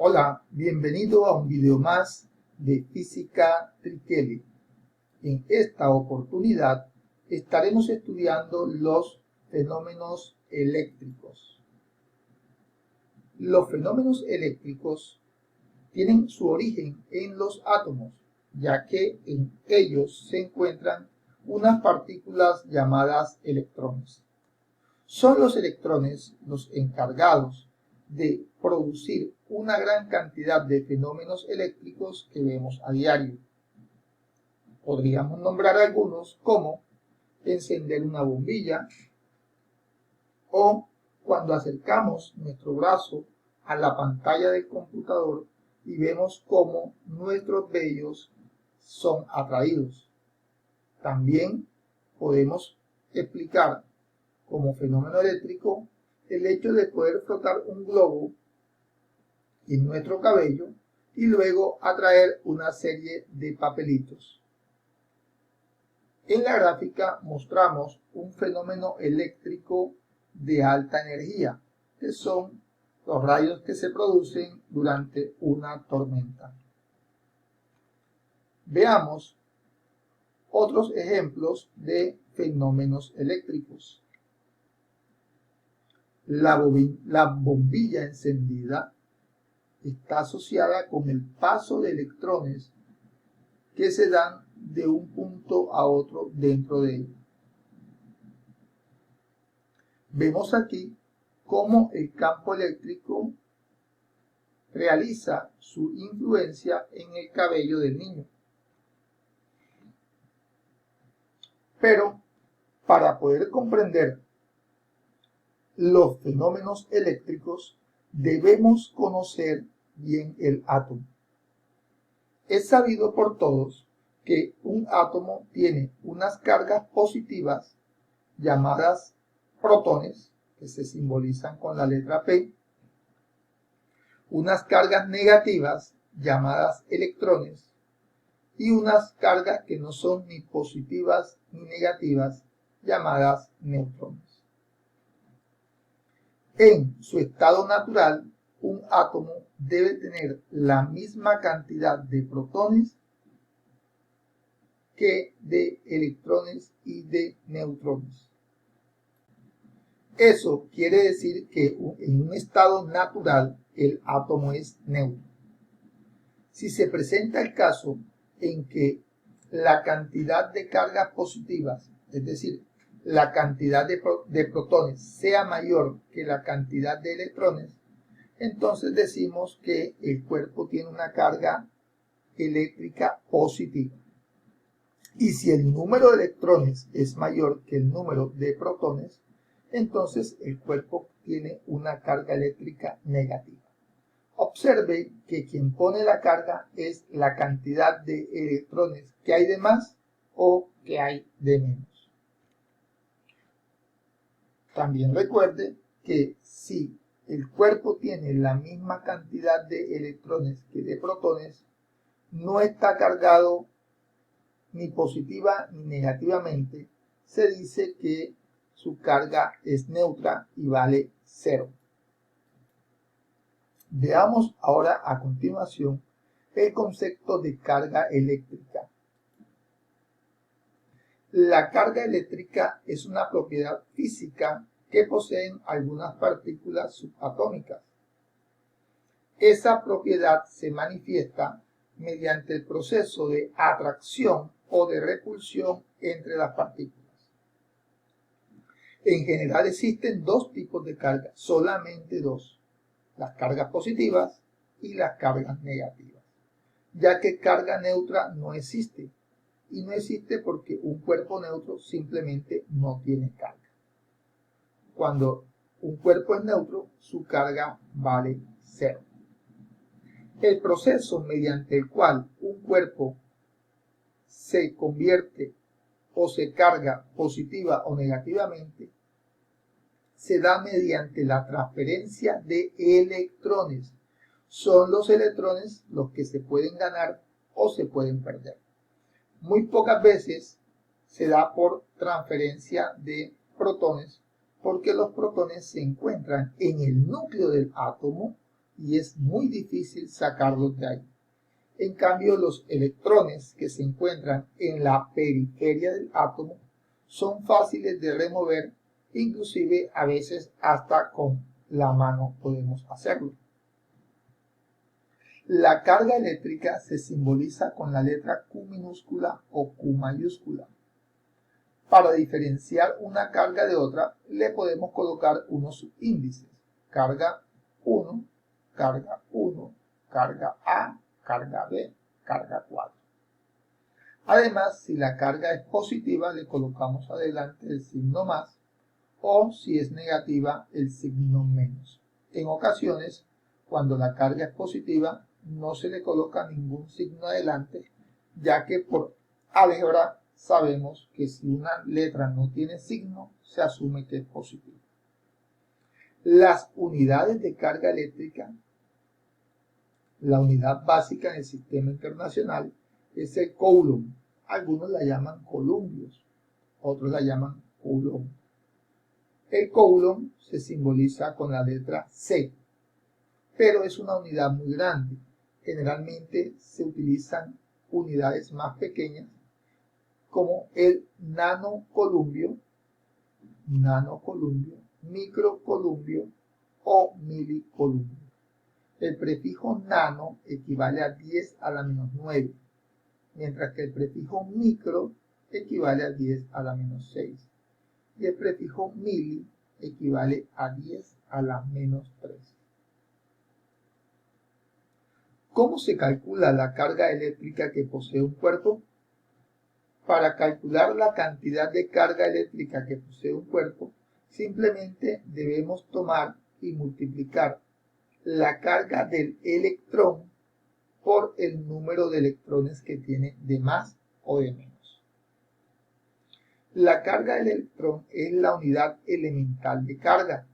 Hola, bienvenido a un video más de Física Trinquelli. En esta oportunidad estaremos estudiando los fenómenos eléctricos. Los fenómenos eléctricos tienen su origen en los átomos, ya que en ellos se encuentran unas partículas llamadas electrones. Son los electrones los encargados de producir una gran cantidad de fenómenos eléctricos que vemos a diario. Podríamos nombrar algunos como encender una bombilla o cuando acercamos nuestro brazo a la pantalla del computador y vemos cómo nuestros vellos son atraídos. También podemos explicar como fenómeno eléctrico el hecho de poder frotar un globo en nuestro cabello y luego atraer una serie de papelitos. En la gráfica mostramos un fenómeno eléctrico de alta energía, que son los rayos que se producen durante una tormenta. Veamos otros ejemplos de fenómenos eléctricos. La bombilla encendida está asociada con el paso de electrones que se dan de un punto a otro dentro de ella. Vemos aquí cómo el campo eléctrico realiza su influencia en el cabello del niño. Pero para poder comprender los fenómenos eléctricos debemos conocer bien el átomo. Es sabido por todos que un átomo tiene unas cargas positivas llamadas protones, que se simbolizan con la letra P, unas cargas negativas llamadas electrones y unas cargas que no son ni positivas ni negativas llamadas neutrones. En su estado natural, un átomo debe tener la misma cantidad de protones que de electrones y de neutrones. Eso quiere decir que en un estado natural el átomo es neutro. Si se presenta el caso en que la cantidad de cargas positivas, es decir, la cantidad de protones sea mayor que la cantidad de electrones, entonces decimos que el cuerpo tiene una carga eléctrica positiva. Y si el número de electrones es mayor que el número de protones, entonces el cuerpo tiene una carga eléctrica negativa. Observe que quien pone la carga es la cantidad de electrones que hay de más o que hay de menos. También recuerde que si el cuerpo tiene la misma cantidad de electrones que de protones, no está cargado ni positiva ni negativamente, se dice que su carga es neutra y vale 0. Veamos ahora a continuación el concepto de carga eléctrica. La carga eléctrica es una propiedad física que poseen algunas partículas subatómicas. Esa propiedad se manifiesta mediante el proceso de atracción o de repulsión entre las partículas. En general existen dos tipos de carga, solamente dos, las cargas positivas y las cargas negativas, ya que carga neutra no existe, y no existe porque un cuerpo neutro simplemente no tiene carga. Cuando un cuerpo es neutro, su carga vale 0. El proceso mediante el cual un cuerpo se convierte o se carga positiva o negativamente se da mediante la transferencia de electrones. Son los electrones los que se pueden ganar o se pueden perder. Muy pocas veces se da por transferencia de protones porque los protones se encuentran en el núcleo del átomo y es muy difícil sacarlos de ahí. En cambio, los electrones que se encuentran en la periferia del átomo son fáciles de remover, inclusive a veces hasta con la mano podemos hacerlo. La carga eléctrica se simboliza con la letra Q minúscula o Q mayúscula. Para diferenciar una carga de otra, le podemos colocar unos subíndices. Carga 1, carga 1, carga A, carga B, carga 4. Además, si la carga es positiva, le colocamos adelante el signo más, o si es negativa, el signo menos. En ocasiones, cuando la carga es positiva, no se le coloca ningún signo adelante, ya que por álgebra sabemos que si una letra no tiene signo, se asume que es positiva. Las unidades de carga eléctrica, la unidad básica en el sistema internacional es el coulomb. Algunos la llaman columbios, otros la llaman coulomb. El coulomb se simboliza con la letra C, pero es una unidad muy grande. Generalmente se utilizan unidades más pequeñas como el nanocolumbio, microcolumbio o milicolumbio. El prefijo nano equivale a 10 a la menos 9, mientras que el prefijo micro equivale a 10 a la menos 6 y el prefijo mili equivale a 10 a la menos 3. ¿Cómo se calcula la carga eléctrica que posee un cuerpo? Para calcular la cantidad de carga eléctrica que posee un cuerpo, simplemente debemos tomar y multiplicar la carga del electrón por el número de electrones que tiene de más o de menos. La carga del electrón es la unidad elemental de carga.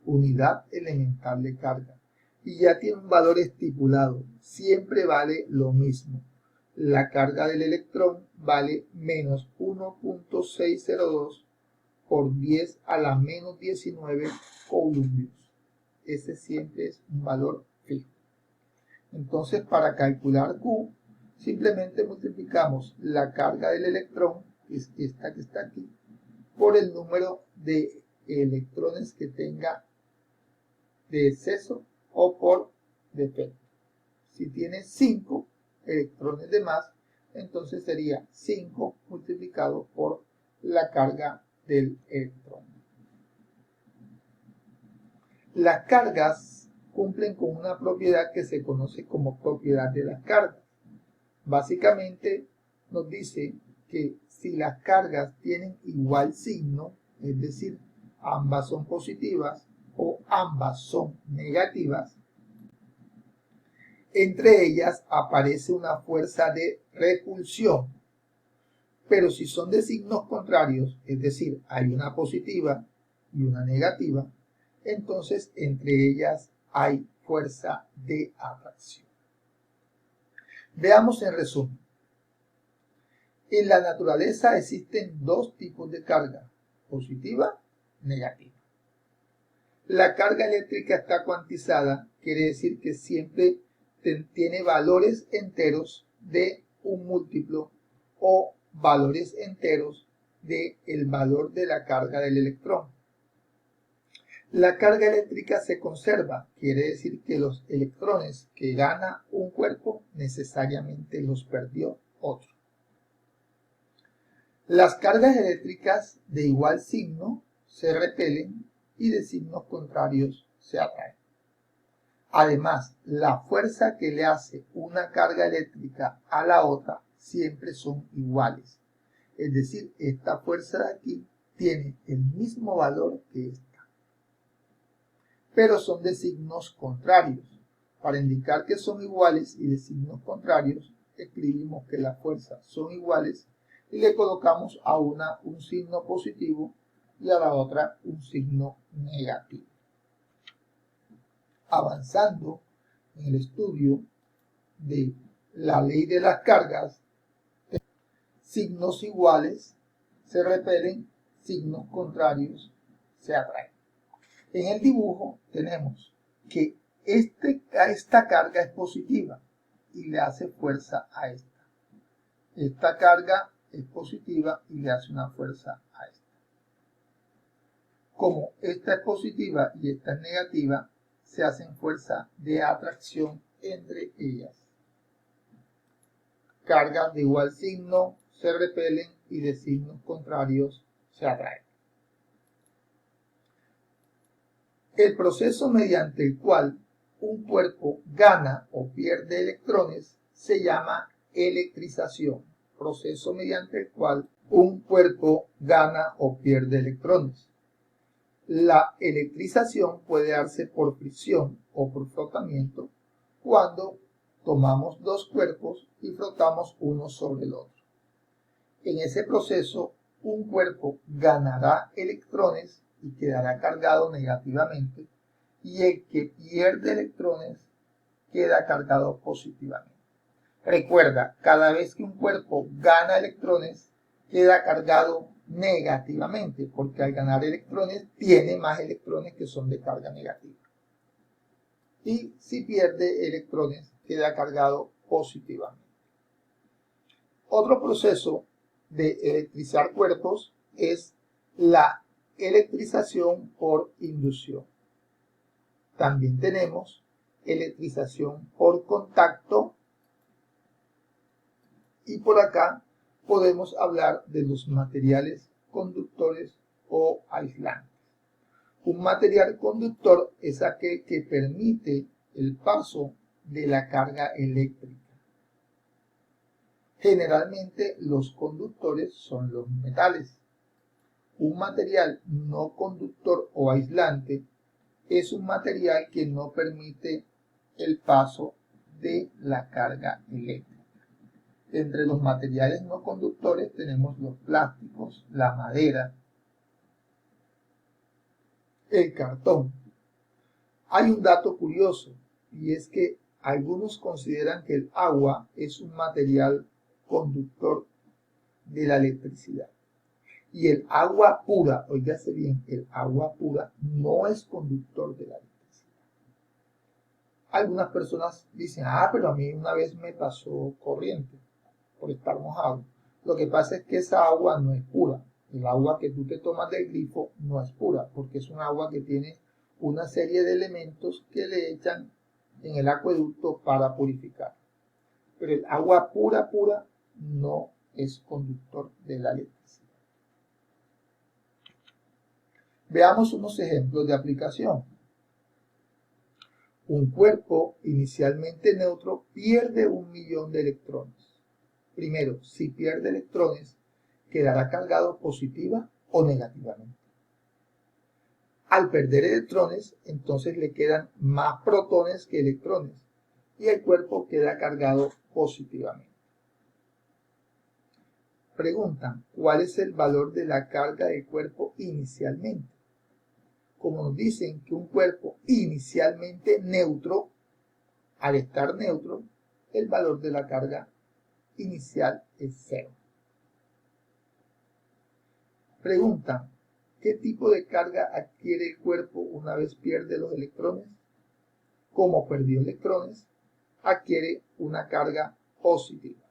Unidad elemental de carga. Y ya tiene un valor estipulado. Siempre vale lo mismo. La carga del electrón vale menos 1.602 por 10 a la menos 19 coulombios. Ese siempre es un valor fijo. Entonces, para calcular Q, simplemente multiplicamos la carga del electrón, que es esta que está aquí, por el número de electrones que tenga de exceso o por defecto. Si tiene 5 electrones de más, entonces sería 5 multiplicado por la carga del electrón. Las cargas cumplen con una propiedad que se conoce como propiedad de las cargas. Básicamente nos dice que si las cargas tienen igual signo, es decir, ambas son positivas o ambas son negativas, entre ellas aparece una fuerza de repulsión. Pero si son de signos contrarios, es decir, hay una positiva y una negativa, entonces entre ellas hay fuerza de atracción. Veamos en resumen. En la naturaleza existen dos tipos de carga, positiva y negativa. La carga eléctrica está cuantizada, quiere decir que siempre tiene valores enteros de un múltiplo o valores enteros del valor de la carga del electrón. La carga eléctrica se conserva, quiere decir que los electrones que gana un cuerpo necesariamente los perdió otro. Las cargas eléctricas de igual signo se repelen y de signos contrarios se atraen. Además, la fuerza que le hace una carga eléctrica a la otra siempre son iguales. Es decir, esta fuerza de aquí tiene el mismo valor que esta. Pero son de signos contrarios. Para indicar que son iguales y de signos contrarios, escribimos que las fuerzas son iguales y le colocamos a una un signo positivo y a la otra un signo negativo. Avanzando en el estudio de la ley de las cargas, signos iguales se repelen, signos contrarios se atraen. En el dibujo tenemos que esta carga es positiva y le hace fuerza a esta. Esta carga es positiva y le hace una fuerza a esta. Como esta es positiva y esta es negativa, se hacen fuerza de atracción entre ellas. Cargas de igual signo se repelen y de signos contrarios se atraen. El proceso mediante el cual un cuerpo gana o pierde electrones se llama electrización. Proceso mediante el cual un cuerpo gana o pierde electrones. La electrización puede darse por fricción o por frotamiento cuando tomamos dos cuerpos y frotamos uno sobre el otro. En ese proceso, un cuerpo ganará electrones y quedará cargado negativamente, y el que pierde electrones queda cargado positivamente. Recuerda, cada vez que un cuerpo gana electrones, queda cargado negativamente, porque al ganar electrones tiene más electrones que son de carga negativa. Y si pierde electrones, queda cargado positivamente. Otro proceso de electrizar cuerpos es la electrización por inducción. También tenemos electrización por contacto, y por acá podemos hablar de los materiales conductores o aislantes. Un material conductor es aquel que permite el paso de la carga eléctrica. Generalmente los conductores son los metales. Un material no conductor o aislante es un material que no permite el paso de la carga eléctrica. Entre los materiales no conductores tenemos los plásticos, la madera, el cartón. Hay un dato curioso, y es que algunos consideran que el agua es un material conductor de la electricidad. Y el agua pura, oígase bien, el agua pura no es conductor de la electricidad. Algunas personas dicen, pero a mí una vez me pasó corriente por estar mojado. Lo que pasa es que esa agua no es pura. El agua que tú te tomas del grifo no es pura, porque es un agua que tiene una serie de elementos que le echan en el acueducto para purificar. Pero el agua pura no es conductor de la electricidad. Veamos unos ejemplos de aplicación. Un cuerpo inicialmente neutro pierde 1.000.000 de electrones. Primero, si pierde electrones, quedará cargado positiva o negativamente. Al perder electrones, entonces le quedan más protones que electrones y el cuerpo queda cargado positivamente. Preguntan, ¿cuál es el valor de la carga del cuerpo inicialmente? Como nos dicen que un cuerpo inicialmente neutro, al estar neutro, el valor de la carga inicial es 0. Preguntan, ¿qué tipo de carga adquiere el cuerpo una vez pierde los electrones? Como perdió electrones, adquiere una carga positiva.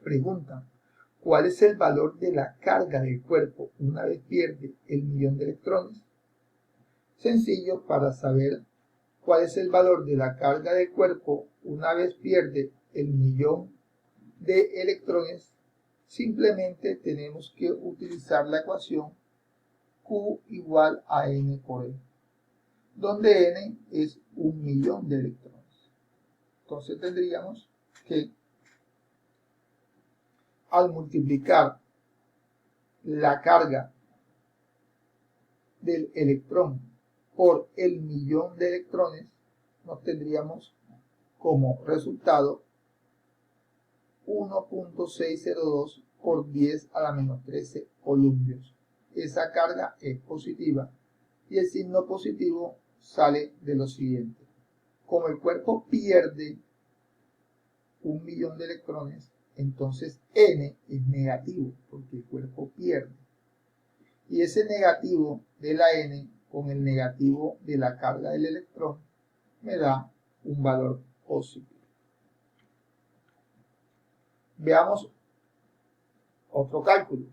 Preguntan, ¿cuál es el valor de la carga del cuerpo una vez pierde el 1.000.000 de electrones? Sencillo, para saber cuál es el valor de la carga del cuerpo una vez pierde el 1.000.000 de electrones, simplemente tenemos que utilizar la ecuación Q igual a N por E, donde N es 1.000.000 de electrones. Entonces tendríamos que, al multiplicar la carga del electrón por el 1.000.000 de electrones, nos tendríamos como resultado 1.602 por 10 a la menos 13 columbios. Esa carga es positiva y el signo positivo sale de lo siguiente. Como el cuerpo pierde 1.000.000 de electrones, entonces N es negativo porque el cuerpo pierde. Y ese negativo de la N con el negativo de la carga del electrón me da un valor positivo. Veamos otro cálculo.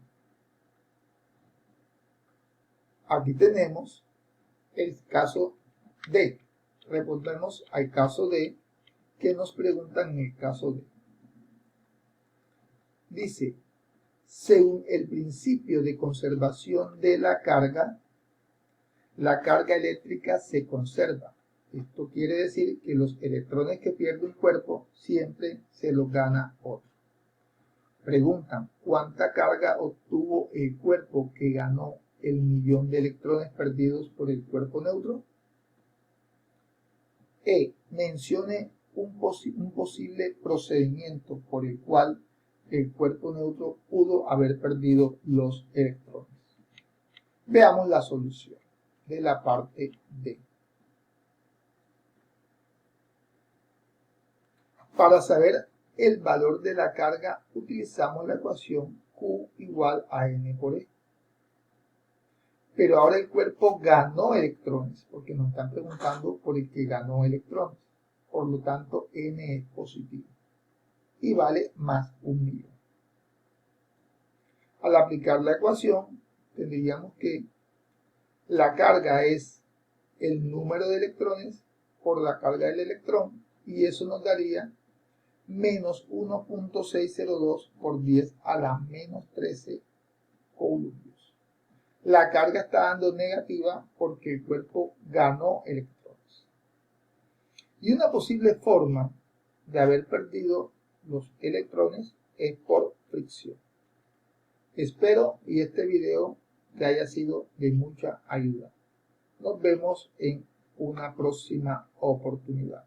Aquí tenemos el caso D. Respondemos al caso D que nos preguntan en el caso D. Dice, según el principio de conservación de la carga eléctrica se conserva. Esto quiere decir que los electrones que pierde un cuerpo siempre se los gana otro. Preguntan, ¿cuánta carga obtuvo el cuerpo que ganó el millón de electrones perdidos por el cuerpo neutro? Mencione un posible procedimiento por el cual el cuerpo neutro pudo haber perdido los electrones. Veamos la solución de la parte D. Para saber el valor de la carga utilizamos la ecuación Q igual a N por E. Pero ahora el cuerpo ganó electrones, porque nos están preguntando por el que ganó electrones. Por lo tanto, N es positivo y vale más 1.000.000. Al aplicar la ecuación, tendríamos que la carga es el número de electrones por la carga del electrón, y eso nos daría menos 1.602 por 10 a la menos 13 coulombios. La carga está dando negativa porque el cuerpo ganó electrones. Y una posible forma de haber perdido los electrones es por fricción. Espero y este video te haya sido de mucha ayuda. Nos vemos en una próxima oportunidad.